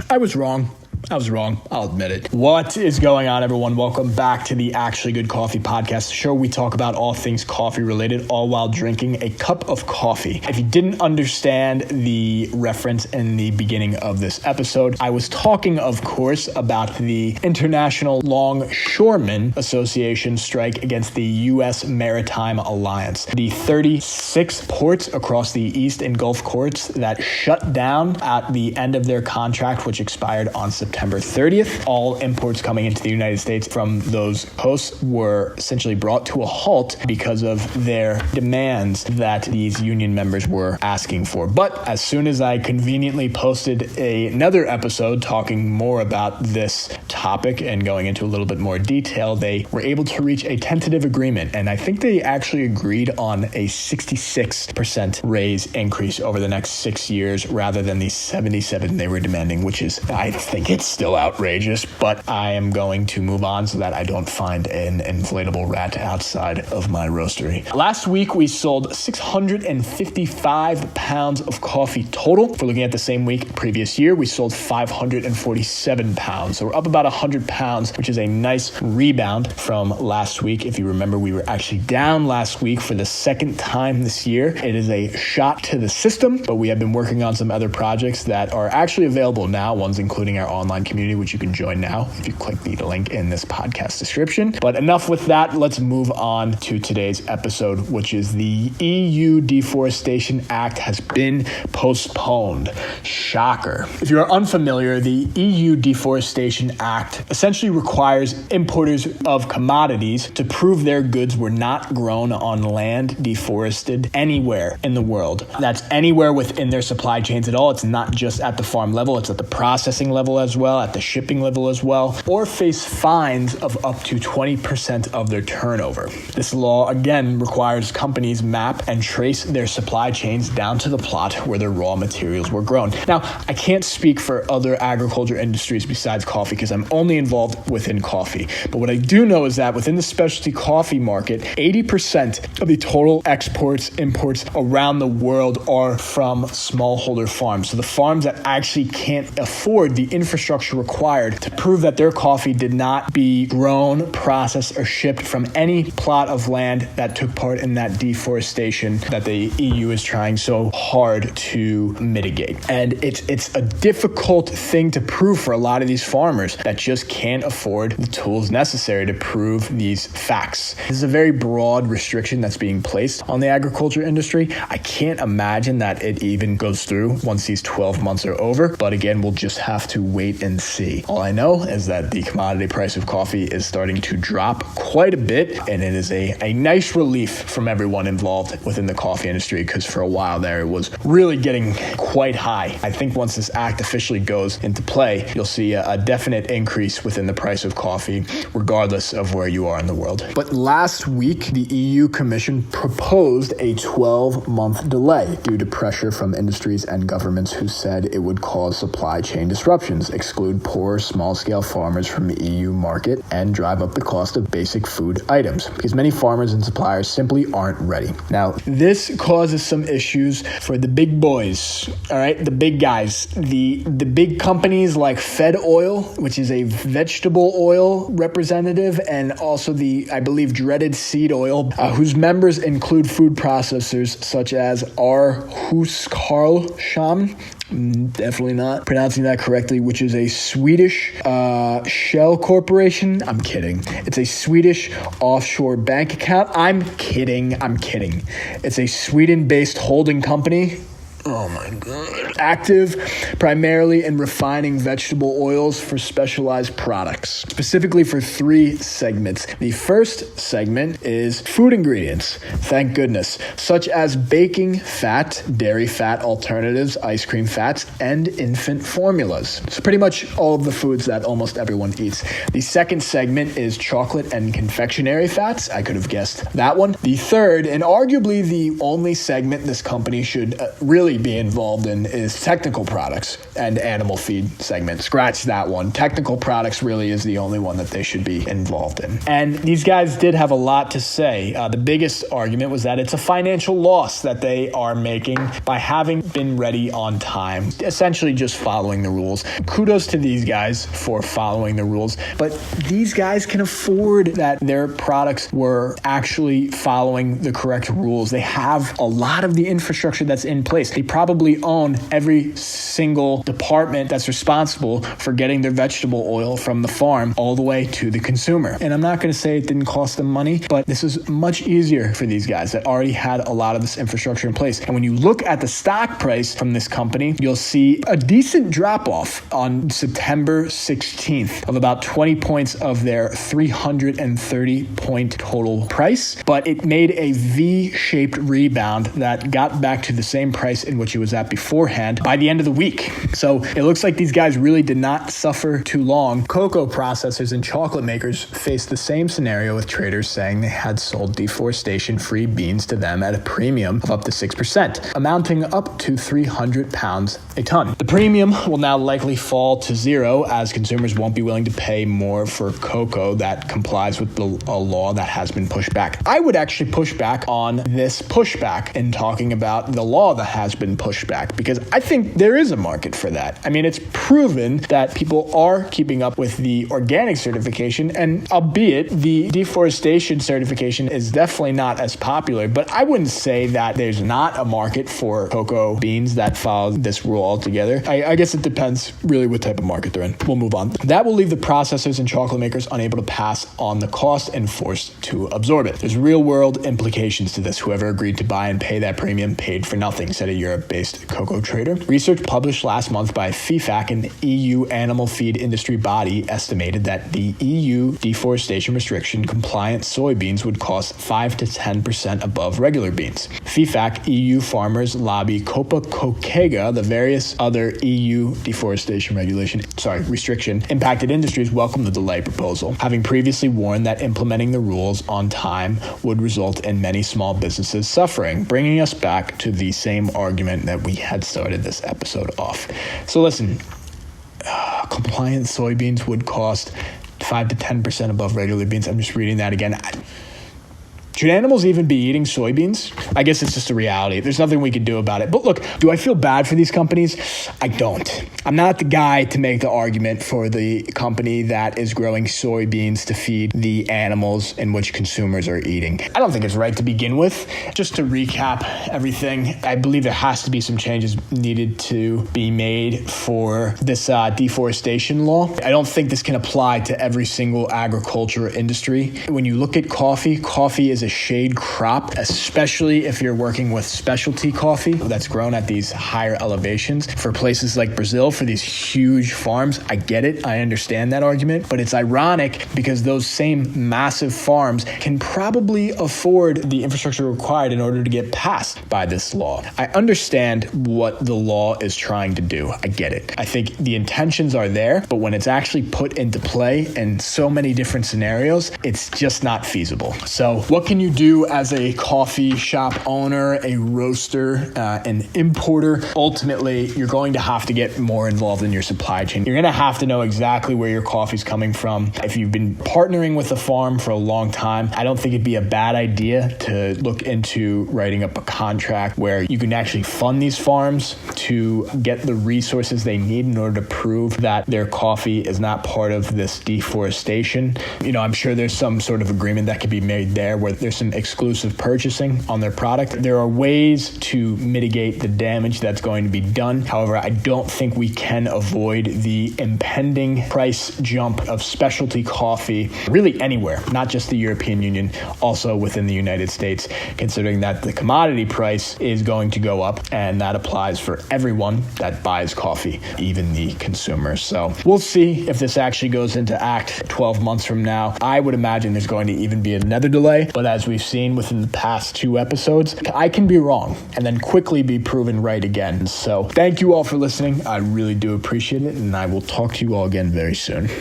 I was wrong. I'll admit it. What is going on, everyone? Welcome back to the Actually Good Coffee podcast, the show we talk about all things coffee related, all while drinking a cup of coffee. If you didn't understand the reference in the beginning of this episode, I was talking, of course, about the International Longshoremen Association strike against the U.S. Maritime Alliance. The 36 ports across the East and Gulf courts that shut down at the end of their contract, which expired on September 30th. All imports coming into the United States from those coasts were essentially brought to a halt because of their demands that these union members were asking for. But as soon as I conveniently posted another episode talking more about this topic and going into a little bit more detail, they were able to reach a tentative agreement. And I think they actually agreed on a 66% raise increase over the next 6 years rather than the 77 they were demanding, which is, I think it's still outrageous, but I am going to move on so that I don't find an inflatable rat outside of my roastery. Last week, we sold 655 pounds of coffee total. If we're looking at the same week previous year, we sold 547 pounds. So we're up about 100 pounds, which is a nice rebound from last week. If you remember, we were actually down last week for the second time this year. It is a shot to the system, but we have been working on some other projects that are actually available now, ones including our online community, which you can join now if you click the link in this podcast description. But enough with that. Let's move on to today's episode, which is the EU Deforestation Act has been postponed. Shocker. If you are unfamiliar, the EU Deforestation Act essentially requires importers of commodities to prove their goods were not grown on land deforested anywhere in the world. That's anywhere within their supply chains at all. It's not just at the farm level, it's at the processing level as well, at the shipping level as well, or face fines of up to 20% of their turnover. This law, again, requires companies map and trace their supply chains down to the plot where their raw materials were grown. Now, I can't speak for other agriculture industries besides coffee because I'm only involved within coffee. But what I do know is that within the specialty coffee market, 80% of the total exports, imports around the world are from smallholder farms. So the farms that actually can't afford the infrastructure required to prove that their coffee did not be grown, processed, or shipped from any plot of land that took part in that deforestation that the EU is trying so hard to mitigate. And it's a difficult thing to prove for a lot of these farmers that just can't afford the tools necessary to prove these facts. This is a very broad restriction that's being placed on the agriculture industry. I can't imagine that it even goes through once these 12 months are over. But again, we'll just have to wait and see. All I know is that the commodity price of coffee is starting to drop quite a bit, and it is a nice relief from everyone involved within the coffee industry because for a while there it was really getting quite high. I think once this act officially goes into play, you'll see a definite increase within the price of coffee regardless of where you are in the world. But last week, the EU Commission proposed a 12-month delay due to pressure from industries and governments who said it would cause supply chain disruptions, exclude poor small-scale farmers from the EU market, and drive up the cost of basic food items because many farmers and suppliers simply aren't ready. Now, this causes some issues for the big boys, all right? The big guys, the big companies like Fed Oil, which is a vegetable oil representative, and also the, I believe, dreaded seed oil, whose members include food processors such as Husqvarna, definitely not pronouncing that correctly, which is a Swedish shell corporation. I'm kidding. It's a Swedish offshore bank account. I'm kidding. It's a Sweden-based holding company. Oh my God. Active primarily in refining vegetable oils for specialized products, specifically for 3 segments. The first segment is food ingredients, thank goodness, such as baking fat, dairy fat alternatives, ice cream fats, and infant formulas. So pretty much all of the foods that almost everyone eats. The second segment is chocolate and confectionery fats. I could have guessed that one. The third, and arguably the only segment this company should really really be involved in is technical products and animal feed segment. Scratch that one. Technical products really is the only one that they should be involved in. And these guys did have a lot to say. The biggest argument was that it's a financial loss that they are making by having been ready on time, essentially just following the rules. Kudos to these guys for following the rules, but these guys can afford that their products were actually following the correct rules. They have a lot of the infrastructure that's in place. They probably own every single department that's responsible for getting their vegetable oil from the farm all the way to the consumer. And I'm not going to say it didn't cost them money, but this is much easier for these guys that already had a lot of this infrastructure in place. And when you look at the stock price from this company, you'll see a decent drop off on September 16th of about 20 points of their 330 point total price, but it made a V-shaped rebound that got back to the same price in which it was at beforehand by the end of the week. So it looks like these guys really did not suffer too long. Cocoa processors and chocolate makers faced the same scenario, with traders saying they had sold deforestation-free beans to them at a premium of up to 6%, amounting up to 300 pounds a ton. The premium will now likely fall to zero, as consumers won't be willing to pay more for cocoa that complies with a law that has been pushed back. I would actually push back on this pushback in talking about the law that has been pushed back, because I think there is a market for that. I mean, it's proven that people are keeping up with the organic certification, and albeit the deforestation certification is definitely not as popular, but I wouldn't say that there's not a market for cocoa beans that follow this rule altogether. I guess it depends really what type of market they're in. We'll move on. That will leave the processors and chocolate makers unable to pass on the cost and forced to absorb it. There's real world implications to this. Whoever agreed to buy and pay that premium paid for nothing, said a Europe-based cocoa trader. Research published last month by FIFAC, an EU animal feed industry body, estimated that the EU deforestation restriction compliant soybeans would cost 5 to 10% above regular beans. FIFAC EU farmers lobby Copa Coquega, the various other EU deforestation restriction impacted industries welcome the delay proposal, having previously warned that implementing the rules on time would result in many small businesses suffering, bringing us back to the same argument that we had started this episode off. So listen, compliant soybeans would cost 5 to 10% above regular beans. I'm just reading that again. Should animals even be eating soybeans? I guess it's just a reality. There's nothing we can do about it. But look, do I feel bad for these companies? I don't. I'm not the guy to make the argument for the company that is growing soybeans to feed the animals in which consumers are eating. I don't think it's right to begin with. Just to recap everything, I believe there has to be some changes needed to be made for this deforestation law. I don't think this can apply to every single agriculture industry. When you look at coffee is a shade crop, especially if you're working with specialty coffee that's grown at these higher elevations. For places like Brazil, for these huge farms, I get it. I understand that argument, but it's ironic because those same massive farms can probably afford the infrastructure required in order to get passed by this law. I understand what the law is trying to do. I get it. I think the intentions are there, but when it's actually put into play in so many different scenarios, it's just not feasible. So what can you do as a coffee shop owner, a roaster, an importer? Ultimately, you're going to have to get more involved in your supply chain. You're going to have to know exactly where your coffee's coming from. If you've been partnering with a farm for a long time, I don't think it'd be a bad idea to look into writing up a contract where you can actually fund these farms to get the resources they need in order to prove that their coffee is not part of this deforestation. I'm sure there's some sort of agreement that could be made there where there's some exclusive purchasing on their product. There are ways to mitigate the damage that's going to be done. However, I don't think we can avoid the impending price jump of specialty coffee really anywhere, not just the European Union, also within the United States, considering that the commodity price is going to go up, and that applies for everyone that buys coffee, even the consumers. So we'll see if this actually goes into act 12 months from now. I would imagine there's going to even be another delay, but as we've seen within the past 2 episodes, I can be wrong and then quickly be proven right again. So thank you all for listening. I really do appreciate it, and I will talk to you all again very soon.